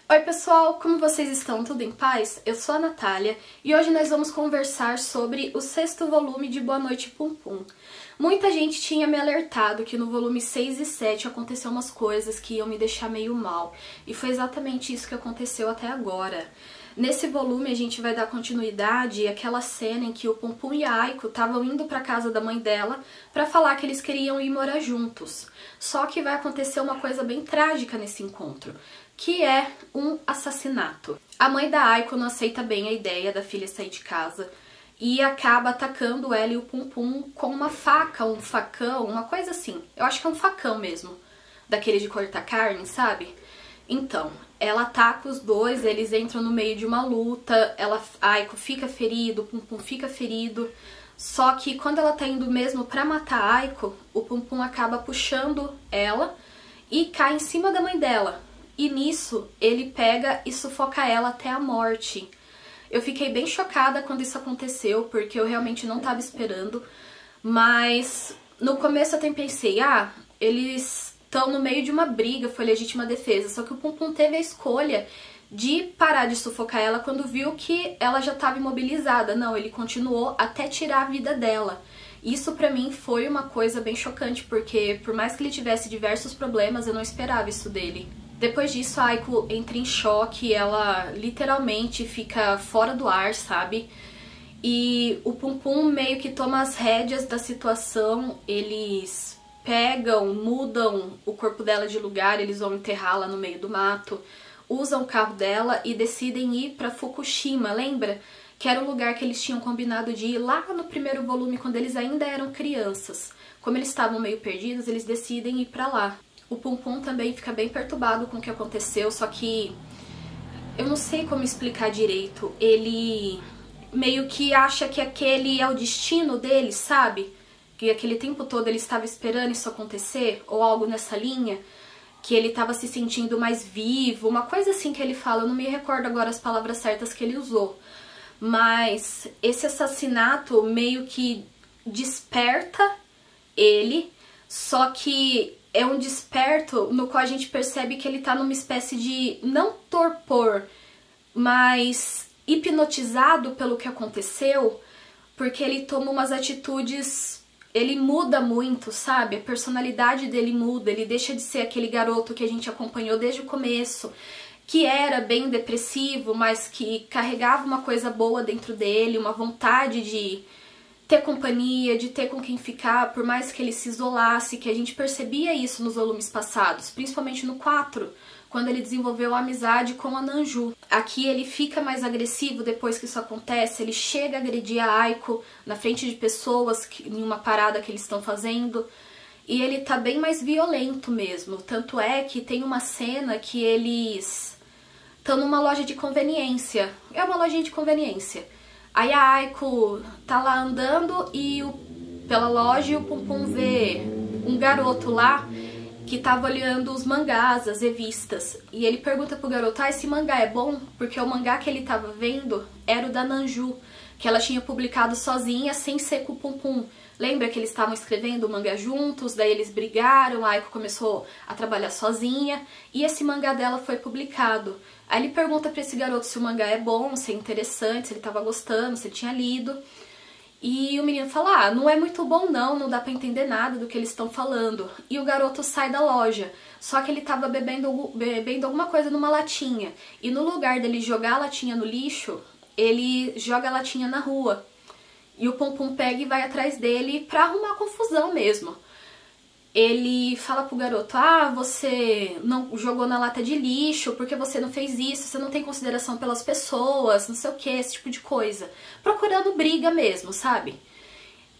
Oi pessoal, como vocês estão? Tudo em paz? Eu sou a Natália e hoje nós vamos conversar sobre o 6º volume de Boa Noite Pum Pum. Muita gente tinha me alertado que no volume 6 e 7 aconteceu umas coisas que iam me deixar meio mal, e foi exatamente isso que aconteceu até agora. Nesse volume a gente vai dar continuidade àquela cena em que o Pum Pum e a Aiko estavam indo para casa da mãe dela para falar que eles queriam ir morar juntos. Só que vai acontecer uma coisa bem trágica nesse encontro, que é um assassinato. A mãe da Aiko não aceita bem a ideia da filha sair de casa e acaba atacando ela e o Pum Pum com uma faca, um facão, uma coisa assim. Eu acho que é um facão mesmo, daquele de cortar carne, sabe? Então, ela ataca os dois, eles entram no meio de uma luta, a Aiko fica ferido, o Pum Pum fica ferido. Só que quando ela tá indo mesmo pra matar a Aiko, o Pum Pum acaba puxando ela e cai em cima da mãe dela. E nisso, ele pega e sufoca ela até a morte. Eu fiquei bem chocada quando isso aconteceu, porque eu realmente não estava esperando. Mas no começo eu até pensei, eles estão no meio de uma briga, foi legítima defesa. Só que o Pum Pum teve a escolha de parar de sufocar ela quando viu que ela já estava imobilizada. Não, ele continuou até tirar a vida dela. Isso pra mim foi uma coisa bem chocante, porque por mais que ele tivesse diversos problemas, eu não esperava isso dele. Depois disso, a Aiko entra em choque, ela literalmente fica fora do ar, sabe? E o Pum Pum meio que toma as rédeas da situação, eles pegam, mudam o corpo dela de lugar, eles vão enterrá-la no meio do mato, usam o carro dela e decidem ir pra Fukushima, lembra? Que era o lugar que eles tinham combinado de ir lá no primeiro volume, quando eles ainda eram crianças. Como eles estavam meio perdidos, eles decidem ir pra lá. O Pum Pum também fica bem perturbado com o que aconteceu, só que eu não sei como explicar direito. Ele meio que acha que aquele é o destino dele, sabe? Que aquele tempo todo ele estava esperando isso acontecer, ou algo nessa linha, que ele estava se sentindo mais vivo, uma coisa assim que ele fala, eu não me recordo agora as palavras certas que ele usou. Mas esse assassinato meio que desperta ele, só que é um desperto no qual a gente percebe que ele tá numa espécie de, não torpor, mas hipnotizado pelo que aconteceu, porque ele toma umas atitudes, ele muda muito, sabe? A personalidade dele muda, ele deixa de ser aquele garoto que a gente acompanhou desde o começo, que era bem depressivo, mas que carregava uma coisa boa dentro dele, uma vontade de ter companhia, de ter com quem ficar, por mais que ele se isolasse, que a gente percebia isso nos volumes passados, principalmente no 4, quando ele desenvolveu a amizade com a Nanju. Aqui ele fica mais agressivo depois que isso acontece, ele chega a agredir a Aiko na frente de pessoas em uma parada que eles estão fazendo, e ele tá bem mais violento mesmo, tanto é que tem uma cena que eles estão numa loja de conveniência, é uma lojinha de conveniência. Aí a Aiko tá lá andando pela loja e o Pum Pum vê um garoto lá que tava olhando os mangás, as revistas. E ele pergunta pro garoto, esse mangá é bom? Porque o mangá que ele tava vendo era o da Nanju, que ela tinha publicado sozinha, sem ser com o Pum Pum. Lembra que eles estavam escrevendo o mangá juntos, daí eles brigaram, a Aiko começou a trabalhar sozinha, e esse mangá dela foi publicado. Aí ele pergunta pra esse garoto se o mangá é bom, se é interessante, se ele tava gostando, se ele tinha lido. E o menino fala, não é muito bom não dá pra entender nada do que eles estão falando. E o garoto sai da loja, só que ele tava bebendo alguma coisa numa latinha. E no lugar dele jogar a latinha no lixo, ele joga a latinha na rua. E o Pum Pum pega e vai atrás dele pra arrumar confusão mesmo. Ele fala pro garoto, você não jogou na lata de lixo, porque você não fez isso, você não tem consideração pelas pessoas, não sei o que, esse tipo de coisa. Procurando briga mesmo, sabe?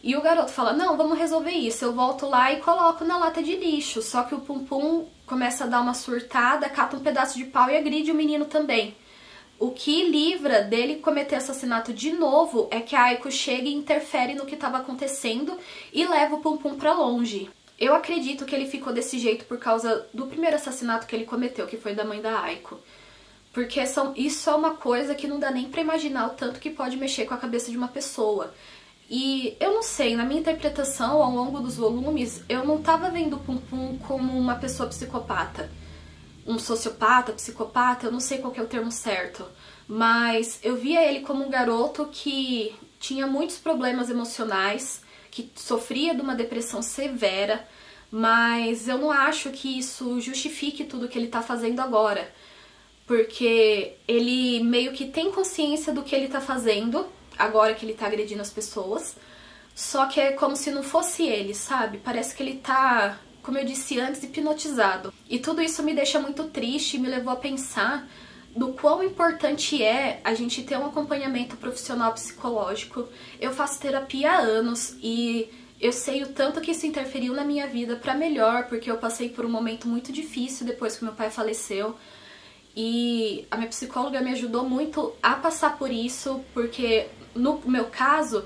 E o garoto fala, não, vamos resolver isso, eu volto lá e coloco na lata de lixo. Só que o Pum Pum começa a dar uma surtada, cata um pedaço de pau e agride o menino também. O que livra dele cometer assassinato de novo é que a Aiko chega e interfere no que estava acontecendo e leva o Pum Pum pra longe. Eu acredito que ele ficou desse jeito por causa do primeiro assassinato que ele cometeu, que foi da mãe da Aiko. Porque isso é uma coisa que não dá nem pra imaginar o tanto que pode mexer com a cabeça de uma pessoa. E eu não sei, na minha interpretação, ao longo dos volumes, eu não tava vendo o Pum Pum como uma pessoa psicopata. um sociopata, psicopata, eu não sei qual que é o termo certo, mas eu via ele como um garoto que tinha muitos problemas emocionais, que sofria de uma depressão severa, mas eu não acho que isso justifique tudo que ele tá fazendo agora, porque ele meio que tem consciência do que ele tá fazendo, agora que ele tá agredindo as pessoas, só que é como se não fosse ele, sabe? Parece que ele tá, como eu disse antes, hipnotizado. E tudo isso me deixa muito triste e me levou a pensar do quão importante é a gente ter um acompanhamento profissional psicológico. Eu faço terapia há anos e eu sei o tanto que isso interferiu na minha vida pra melhor, porque eu passei por um momento muito difícil depois que meu pai faleceu. E a minha psicóloga me ajudou muito a passar por isso, porque no meu caso,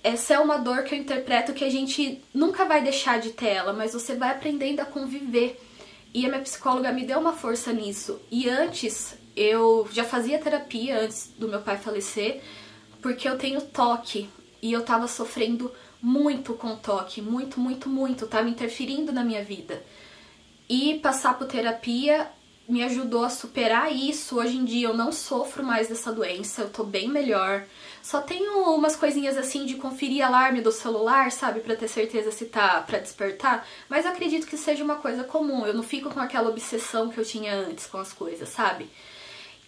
essa é uma dor que eu interpreto que a gente nunca vai deixar de ter ela, mas você vai aprendendo a conviver. E a minha psicóloga me deu uma força nisso. E antes, eu já fazia terapia antes do meu pai falecer, porque eu tenho toque. E eu tava sofrendo muito com toque, muito, tava interferindo na minha vida. E passar por terapia me ajudou a superar isso. Hoje em dia eu não sofro mais dessa doença, eu tô bem melhor. Só tenho umas coisinhas assim de conferir alarme do celular, sabe? Pra ter certeza se tá pra despertar. Mas eu acredito que seja uma coisa comum, eu não fico com aquela obsessão que eu tinha antes com as coisas, sabe?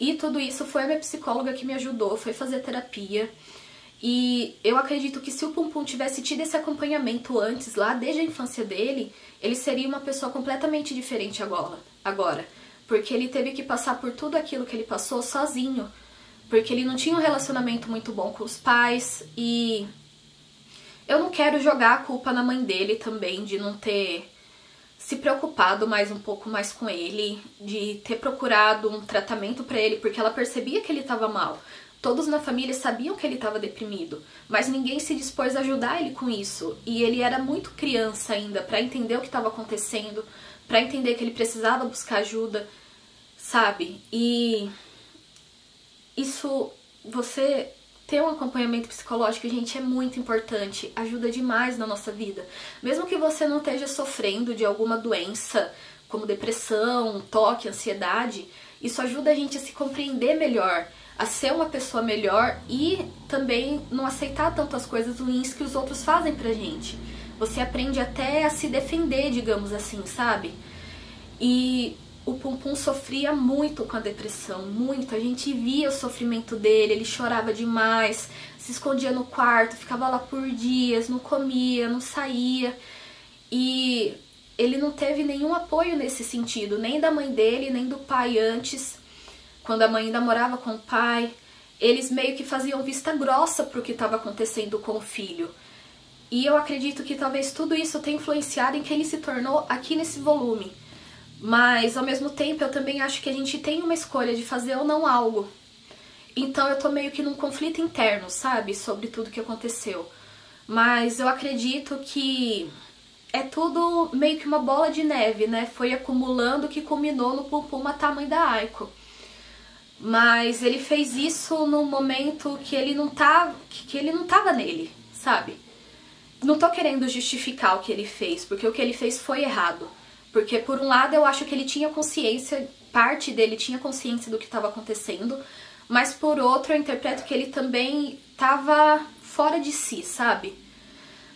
E tudo isso foi a minha psicóloga que me ajudou, foi fazer terapia. E eu acredito que se o Pum Pum tivesse tido esse acompanhamento antes, lá desde a infância dele, ele seria uma pessoa completamente diferente agora. Porque ele teve que passar por tudo aquilo que ele passou sozinho. Porque ele não tinha um relacionamento muito bom com os pais. E eu não quero jogar a culpa na mãe dele também, de não ter se preocupado mais um pouco mais com ele, de ter procurado um tratamento pra ele, porque ela percebia que ele estava mal. Todos na família sabiam que ele estava deprimido, mas ninguém se dispôs a ajudar ele com isso. E ele era muito criança ainda pra entender o que estava acontecendo, pra entender que ele precisava buscar ajuda, sabe? E isso, você ter um acompanhamento psicológico, gente, é muito importante, ajuda demais na nossa vida. Mesmo que você não esteja sofrendo de alguma doença, como depressão, toque, ansiedade, isso ajuda a gente a se compreender melhor, a ser uma pessoa melhor e também não aceitar tanto as coisas ruins que os outros fazem pra gente. Você aprende até a se defender, digamos assim, sabe? E o Pum Pum sofria muito com a depressão, muito. A gente via o sofrimento dele, ele chorava demais, se escondia no quarto, ficava lá por dias, não comia, não saía. E ele não teve nenhum apoio nesse sentido, nem da mãe dele, nem do pai antes, quando a mãe ainda morava com o pai. Eles meio que faziam vista grossa pro que estava acontecendo com o filho. E eu acredito que talvez tudo isso tenha influenciado em quem ele se tornou aqui nesse volume. Mas, ao mesmo tempo, eu também acho que a gente tem uma escolha de fazer ou não algo. Então eu tô meio que num conflito interno, sabe? Sobre tudo que aconteceu. Mas eu acredito que é tudo meio que uma bola de neve, né? Foi acumulando que culminou no Pum Pum matar a mãe da Aiko. Mas ele fez isso num momento que ele não tava nele, sabe? Não tô querendo justificar o que ele fez, porque o que ele fez foi errado. Porque, por um lado, eu acho que ele tinha consciência, parte dele tinha consciência do que estava acontecendo, mas, por outro, eu interpreto que ele também estava fora de si, sabe?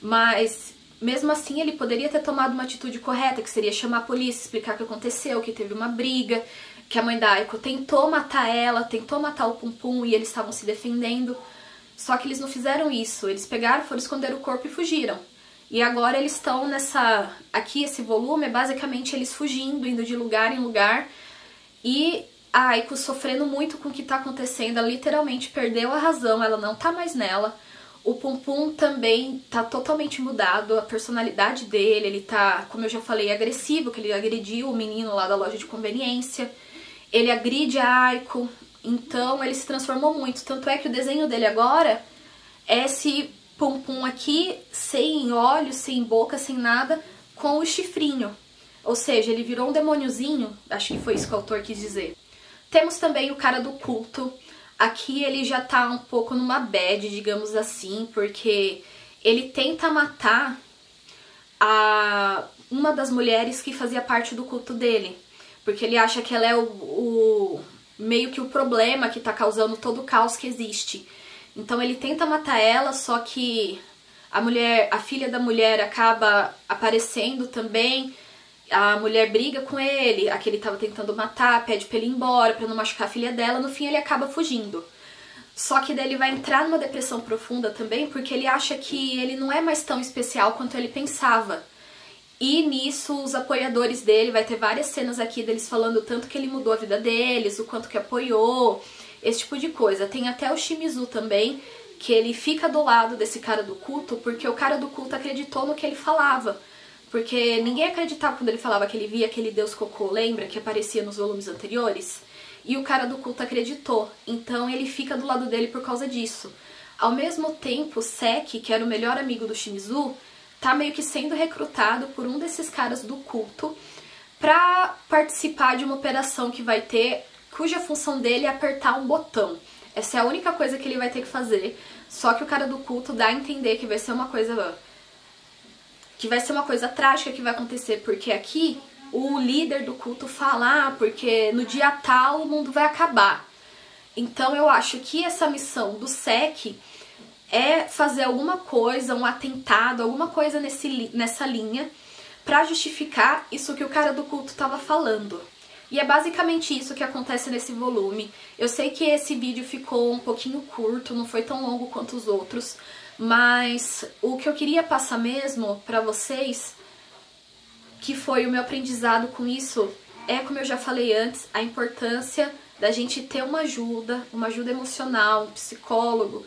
Mas, mesmo assim, ele poderia ter tomado uma atitude correta, que seria chamar a polícia, explicar o que aconteceu, que teve uma briga, que a mãe da Aiko tentou matar ela, tentou matar o Pum Pum e eles estavam se defendendo. Só que eles não fizeram isso, eles pegaram, foram esconder o corpo e fugiram. E agora eles estão nessa... Aqui, esse volume, é basicamente eles fugindo, indo de lugar em lugar. E a Aiko sofrendo muito com o que tá acontecendo. Ela literalmente perdeu a razão, ela não tá mais nela. O Pum Pum também tá totalmente mudado, a personalidade dele. Ele tá, como eu já falei, agressivo, que ele agrediu o menino lá da loja de conveniência. Ele agride a Aiko, então ele se transformou muito. Tanto é que o desenho dele agora é esse Pum Pum aqui, sem olhos, sem boca, sem nada, com o chifrinho. Ou seja, ele virou um demôniozinho, acho que foi isso que o autor quis dizer. Temos também o cara do culto. Aqui ele já tá um pouco numa bad, digamos assim, porque ele tenta matar uma das mulheres que fazia parte do culto dele. porque ele acha que ela é meio que o problema que tá causando todo o caos que existe. Então ele tenta matar ela, só que a filha da mulher acaba aparecendo também. A mulher briga com ele, a que ele tava tentando matar, pede pra ele ir embora, pra não machucar a filha dela. No fim ele acaba fugindo. Só que daí ele vai entrar numa depressão profunda também, porque ele acha que ele não é mais tão especial quanto ele pensava. E nisso os apoiadores dele, vai ter várias cenas aqui deles falando o tanto que ele mudou a vida deles, o quanto que apoiou, esse tipo de coisa. Tem até o Shimizu também, que ele fica do lado desse cara do culto, porque o cara do culto acreditou no que ele falava. Porque ninguém acreditava quando ele falava que ele via aquele deus cocô, lembra? Que aparecia nos volumes anteriores. E o cara do culto acreditou. Então ele fica do lado dele por causa disso. Ao mesmo tempo, Seki, que era o melhor amigo do Shimizu, tá meio que sendo recrutado por um desses caras do culto pra participar de uma operação que vai ter, cuja função dele é apertar um botão. Essa é a única coisa que ele vai ter que fazer. Só que o cara do culto dá a entender que vai ser uma coisa trágica que vai acontecer, porque aqui o líder do culto fala, porque no dia tal o mundo vai acabar. Então eu acho que essa missão do Seki é fazer alguma coisa, um atentado, alguma coisa nessa linha, pra justificar isso que o cara do culto tava falando. E é basicamente isso que acontece nesse volume. Eu sei que esse vídeo ficou um pouquinho curto, não foi tão longo quanto os outros, mas o que eu queria passar mesmo pra vocês, que foi o meu aprendizado com isso, é, como eu já falei antes, a importância da gente ter uma ajuda emocional, um psicólogo,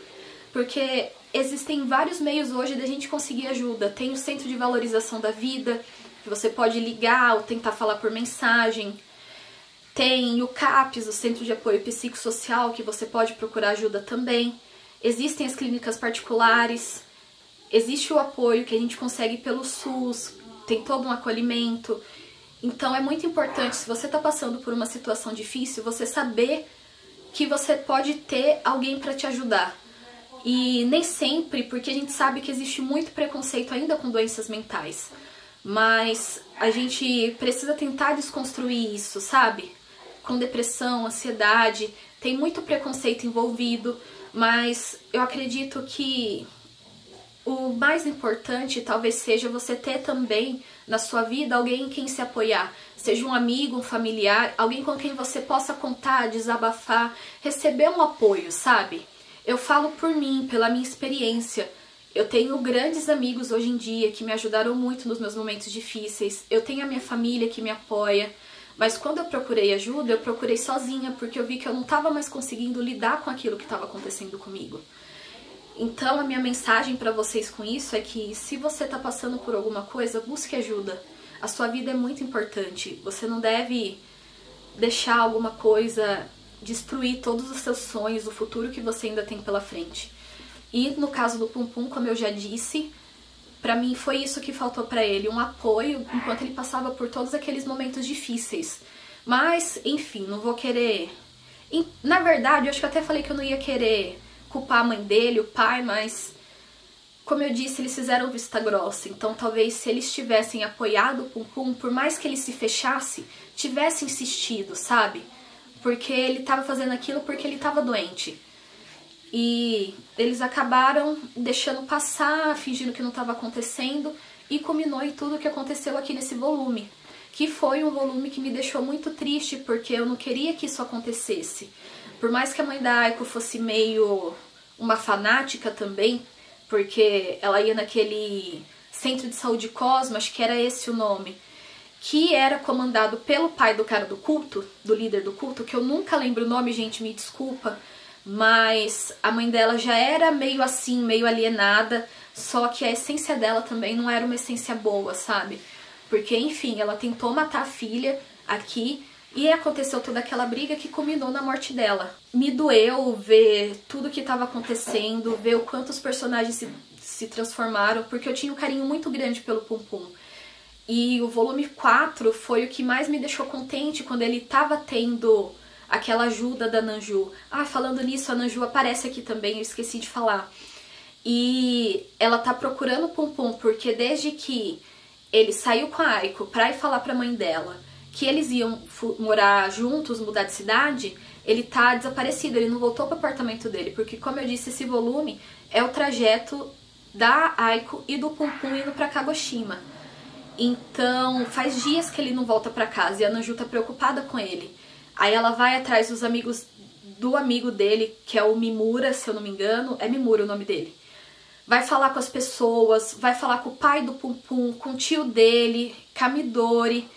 porque existem vários meios hoje da gente conseguir ajuda. Tem o Centro de Valorização da Vida, que você pode ligar ou tentar falar por mensagem. Tem o CAPS, o Centro de Apoio Psicossocial, que você pode procurar ajuda também. Existem as clínicas particulares, existe o apoio que a gente consegue pelo SUS, tem todo um acolhimento. Então é muito importante, se você está passando por uma situação difícil, você saber que você pode ter alguém para te ajudar. E nem sempre, porque a gente sabe que existe muito preconceito ainda com doenças mentais. Mas a gente precisa tentar desconstruir isso, sabe? Com depressão, ansiedade, tem muito preconceito envolvido, mas eu acredito que o mais importante talvez seja você ter também na sua vida alguém em quem se apoiar. Seja um amigo, um familiar, alguém com quem você possa contar, desabafar, receber um apoio, sabe? Eu falo por mim, pela minha experiência. Eu tenho grandes amigos hoje em dia que me ajudaram muito nos meus momentos difíceis. Eu tenho a minha família que me apoia. Mas quando eu procurei ajuda, eu procurei sozinha, porque eu vi que eu não estava mais conseguindo lidar com aquilo que estava acontecendo comigo. Então a minha mensagem para vocês com isso é que se você está passando por alguma coisa, busque ajuda. A sua vida é muito importante. Você não deve deixar alguma coisa destruir todos os seus sonhos, o futuro que você ainda tem pela frente. E no caso do Pum Pum, como eu já disse, pra mim foi isso que faltou pra ele, um apoio enquanto ele passava por todos aqueles momentos difíceis. Mas, enfim, não vou querer... Na verdade, eu acho que eu até falei que eu não ia querer culpar a mãe dele, o pai, mas... Como eu disse, eles fizeram vista grossa. Então talvez se eles tivessem apoiado o Pum Pum, por mais que ele se fechasse, tivesse insistido, sabe? Porque ele tava fazendo aquilo porque ele tava doente. E eles acabaram deixando passar, fingindo que não estava acontecendo, e culminou em tudo o que aconteceu aqui nesse volume. Que foi um volume que me deixou muito triste, porque eu não queria que isso acontecesse. Por mais que a mãe da Aiko fosse meio uma fanática também, porque ela ia naquele centro de saúde Cosmo, acho que era esse o nome, que era comandado pelo pai do cara do culto, do líder do culto, que eu nunca lembro o nome, gente, me desculpa, mas a mãe dela já era meio assim, meio alienada, só que a essência dela também não era uma essência boa, sabe? Porque, enfim, ela tentou matar a filha aqui e aconteceu toda aquela briga que culminou na morte dela. Me doeu ver tudo que estava acontecendo, ver o quanto os personagens se transformaram, porque eu tinha um carinho muito grande pelo Pum Pum. E o volume 4 foi o que mais me deixou contente quando ele estava tendo aquela ajuda da Nanju. Ah, falando nisso, a Nanju aparece aqui também, eu esqueci de falar. E ela tá procurando o Pum Pum, porque desde que ele saiu com a Aiko pra ir falar pra mãe dela que eles iam morar juntos, mudar de cidade, ele tá desaparecido, ele não voltou pro apartamento dele, porque, como eu disse, esse volume é o trajeto da Aiko e do Pum Pum indo pra Kagoshima. Então, faz dias que ele não volta pra casa e a Nanju tá preocupada com ele. Aí ela vai atrás dos amigos do amigo dele, que é o Mimura, se eu não me engano, é Mimura o nome dele. Vai falar com as pessoas, vai falar com o pai do Pum Pum, com o tio dele, Kamidori,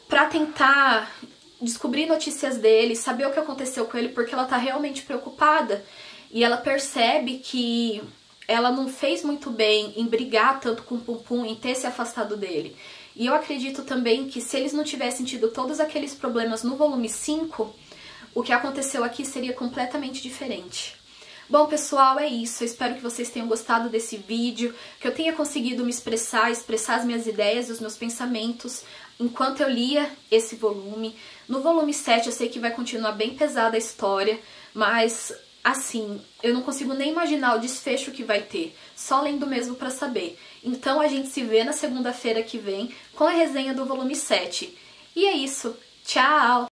pra tentar descobrir notícias dele, saber o que aconteceu com ele, porque ela tá realmente preocupada. E ela percebe que ela não fez muito bem em brigar tanto com o Pum Pum, em ter se afastado dele. E eu acredito também que se eles não tivessem tido todos aqueles problemas no volume 5, o que aconteceu aqui seria completamente diferente. Bom, pessoal, é isso. Eu espero que vocês tenham gostado desse vídeo, que eu tenha conseguido me expressar as minhas ideias, os meus pensamentos, enquanto eu lia esse volume. No volume 7 eu sei que vai continuar bem pesada a história, mas assim, eu não consigo nem imaginar o desfecho que vai ter, só lendo mesmo pra saber. Então a gente se vê na segunda-feira que vem com a resenha do volume 7. E é isso. Tchau!